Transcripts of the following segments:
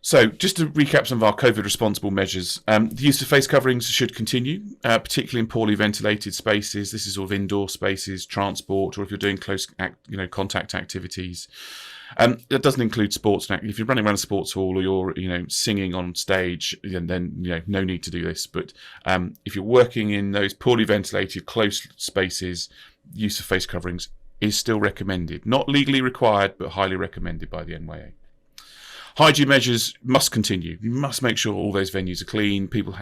So just to recap some of our COVID responsible measures, the use of face coverings should continue, particularly in poorly ventilated spaces. This is sort of indoor spaces, transport, or if you're doing close contact activities. That doesn't include sports. If you're running around a sports hall or you're singing on stage, then no need to do this. But if you're working in those poorly ventilated close spaces, use of face coverings is still recommended. Not legally required, but highly recommended by the NYA. Hygiene measures must continue. You must make sure all those venues are clean, people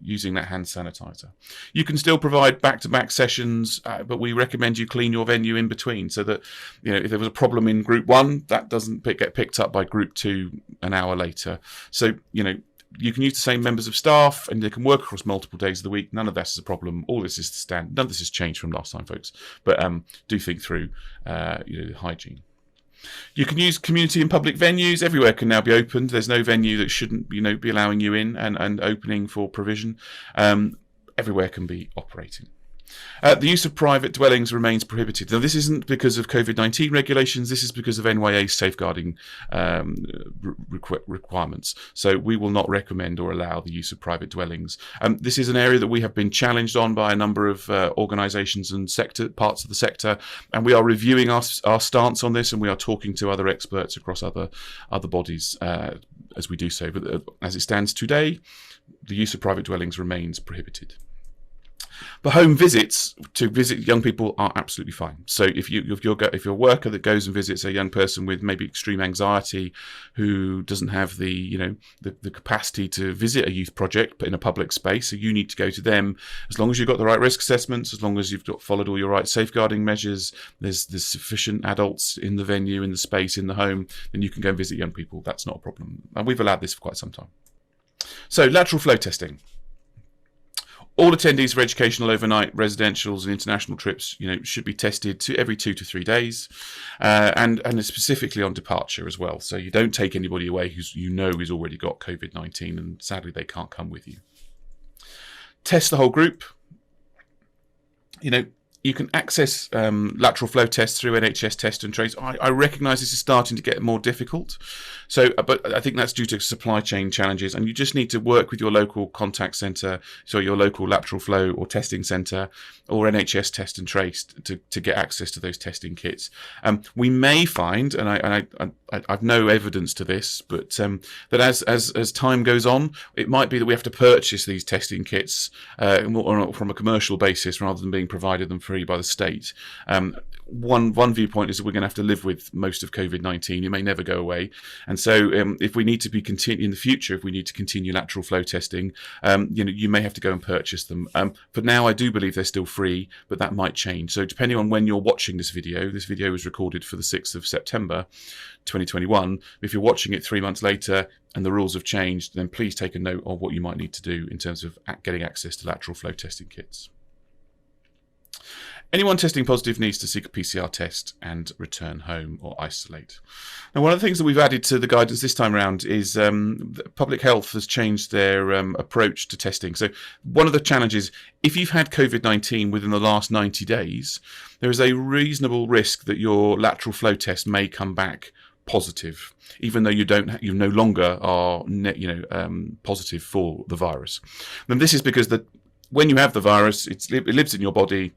using that hand sanitizer. You can still provide back-to-back sessions, but we recommend you clean your venue in between so that, if there was a problem in group 1, that doesn't get picked up by group 2 an hour later. So, you can use the same members of staff and they can work across multiple days of the week. None of that is a problem. All this is the standard. None of this has changed from last time, folks. But do think through hygiene. You can use community and public venues. Everywhere can now be opened. There's no venue that shouldn't be allowing you in and opening for provision. Everywhere can be operating. The use of private dwellings remains prohibited. Now, this isn't because of COVID-19 regulations. This is because of NYA safeguarding requirements. So we will not recommend or allow the use of private dwellings. This is an area that we have been challenged on by a number of organisations and parts of the sector, and we are reviewing our stance on this, and we are talking to other experts across other bodies as we do so. But as it stands today, the use of private dwellings remains prohibited. But home visits to visit young people are absolutely fine. So if you're a worker that goes and visits a young person with maybe extreme anxiety, who doesn't have the capacity to visit a youth project but in a public space, so you need to go to them. As long as you've got the right risk assessments, as long as you've followed all your right safeguarding measures, there's sufficient adults in the venue, in the space, in the home, then you can go and visit young people. That's not a problem, and we've allowed this for quite some time. So lateral flow testing. All attendees for educational, overnight, residentials and international trips, should be tested every 2 to 3 days, and specifically on departure as well. So you don't take anybody away who's already got COVID-19 and sadly they can't come with you. Test the whole group. You can access lateral flow tests through NHS Test and Trace. I recognise this is starting to get more difficult, but I think that's due to supply chain challenges, and you just need to work with your local contact centre, so your local lateral flow or testing centre, or NHS Test and Trace to get access to those testing kits. We may find, and I've no evidence to this, but that as time goes on, it might be that we have to purchase these testing kits from a commercial basis rather than being provided them free by the state. One viewpoint is that we're going to have to live with most of COVID-19. It may never go away, and so if we need to in the future, if we need to continue lateral flow testing, you may have to go and purchase them. For now, I do believe they're still free, but that might change. So depending on when you're watching this video was recorded for the 6th of September 2021. If you're watching it 3 months later and the rules have changed, then please take a note of what you might need to do in terms of getting access to lateral flow testing kits. Anyone testing positive needs to seek a PCR test and return home or isolate. Now, one of the things that we've added to the guidance this time around is Public Health has changed their approach to testing. So one of the challenges, if you've had COVID-19 within the last 90 days, there is a reasonable risk that your lateral flow test may come back positive, even though you no longer are positive for the virus. And this is because when you have the virus, it lives in your body.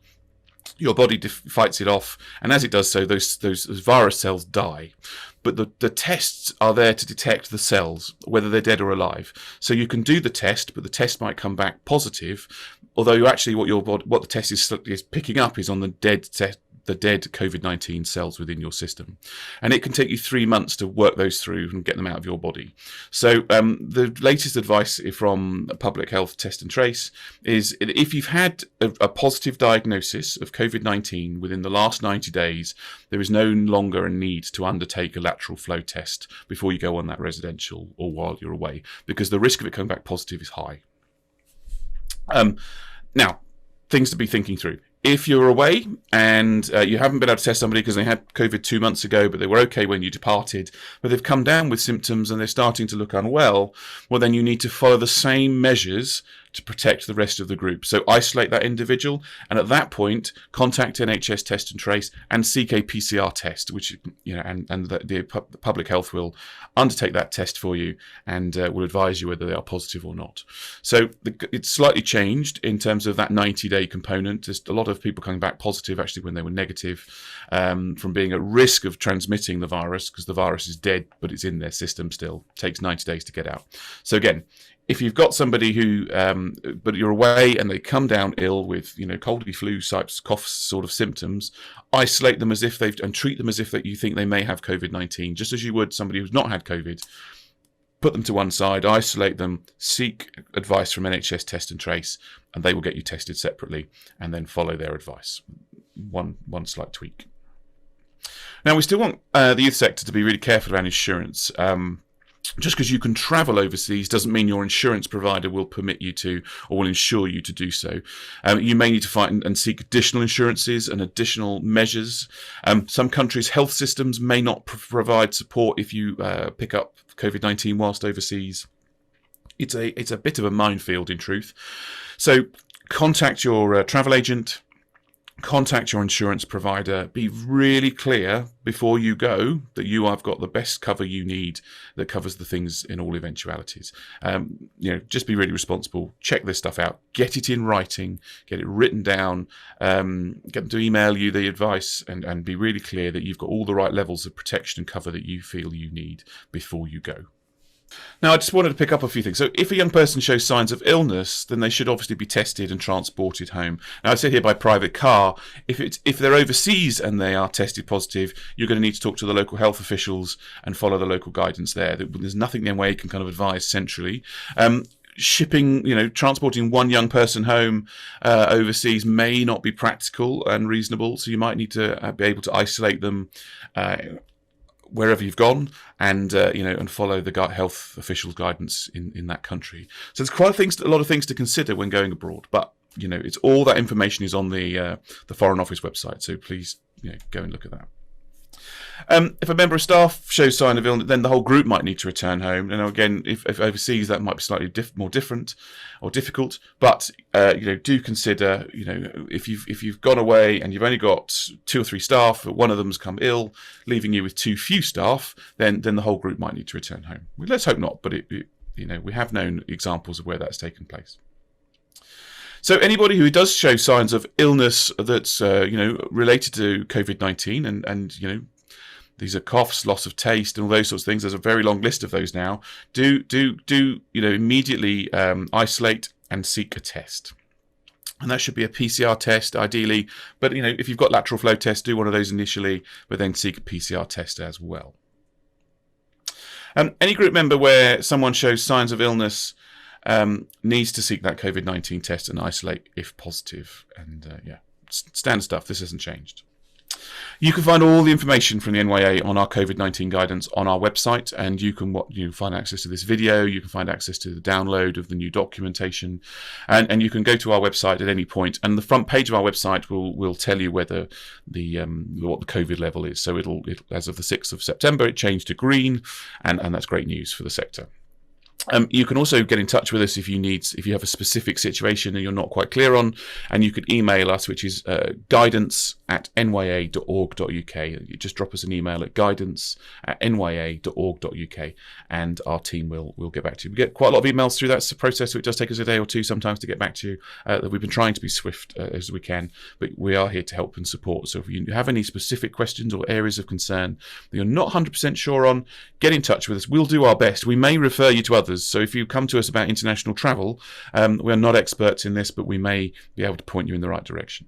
Your body fights it off, and as it does so, those virus cells die. But the tests are there to detect the cells, whether they're dead or alive. So you can do the test, but the test might come back positive, although what the test is picking up is on the dead COVID-19 cells within your system. And it can take you 3 months to work those through and get them out of your body. So the latest advice from Public Health Test and Trace is if you've had a positive diagnosis of COVID-19 within the last 90 days, there is no longer a need to undertake a lateral flow test before you go on that residential or while you're away, because the risk of it coming back positive is high. Now, things to be thinking through. If you're away and you haven't been able to test somebody because they had COVID 2 months ago, but they were okay when you departed, but they've come down with symptoms and they're starting to look unwell, well, then you need to follow the same measures to protect the rest of the group. So isolate that individual, and at that point, contact NHS Test and Trace and seek a PCR test, which, and the public health will undertake that test for you and will advise you whether they are positive or not. So it's slightly changed in terms of that 90-day component. There's a lot of people coming back positive actually when they were negative, from being at risk of transmitting the virus, because the virus is dead but it's in their system still. It takes 90 days to get out. So again, if you've got somebody who, but you're away and they come down ill with, coldy flu types, cough sort of symptoms, isolate them and treat them as if that you think they may have COVID-19, just as you would somebody who's not had COVID. Put them to one side, isolate them, seek advice from NHS Test and Trace, and they will get you tested separately, and then follow their advice. One slight tweak. Now, we still want the youth sector to be really careful around insurance. Just because you can travel overseas doesn't mean your insurance provider will permit you to or will insure you to do so. You may need to find and seek additional insurances and additional measures. Some countries' health systems may not provide support if you pick up COVID-19 whilst overseas. It's a bit of a minefield, in truth. So contact your travel agent. Contact your insurance provider. Be really clear before you go that you have got the best cover you need that covers the things in all eventualities. Just be really responsible. Check this stuff out. Get it in writing. Get it written down. Get them to email you the advice and be really clear that you've got all the right levels of protection and cover that you feel you need before you go. Now, I just wanted to pick up a few things. So if a young person shows signs of illness, then they should obviously be tested and transported home. Now, I say here by private car. If they're overseas and they are tested positive, you're going to need to talk to the local health officials and follow the local guidance there. There's nothing the NYA can kind of advise centrally. Transporting one young person home overseas may not be practical and reasonable, so you might need to be able to isolate them wherever you've gone, and follow the health officials' guidance in that country. So there's a lot of things to consider when going abroad. But it's all that information is on the Foreign Office website. So please, go and look at that. If a member of staff shows sign of illness, then the whole group might need to return home. And again, if overseas, that might be slightly more different or difficult. But do consider, if you've gone away and you've only got 2 or 3 staff, one of them's come ill, leaving you with too few staff, then the whole group might need to return home. Let's hope not, but we have known examples of where that's taken place. So anybody who does show signs of illness that's related to COVID-19 and these are coughs, loss of taste, and all those sorts of things. There's a very long list of those now. Do immediately isolate and seek a test, and that should be a PCR test ideally. But if you've got lateral flow test, do one of those initially, but then seek a PCR test as well. Any group member where someone shows signs of illness needs to seek that COVID-19 test and isolate if positive. And standard stuff. This hasn't changed. You can find all the information from the NYA on our COVID-19 guidance on our website, and you can find access to this video, you can find access to the download of the new documentation, and you can go to our website at any point, and the front page of our website will tell you whether what the COVID level is. So it'll as of the 6th of September, it changed to green, and that's great news for the sector. You can also get in touch with us if you have a specific situation and you're not quite clear on, and you could email us, which is guidance@nya.org.uk. You just drop us an email at guidance@nya.org.uk, and our team will get back to you. We get quite a lot of emails through that process, so it does take us a day or two sometimes to get back to you. We've been trying to be swift as we can, but we are here to help and support. So if you have any specific questions or areas of concern that you're not 100% sure on, get in touch with us. We'll do our best. We may refer you to others. So if you come to us about international travel, we are not experts in this, but we may be able to point you in the right direction.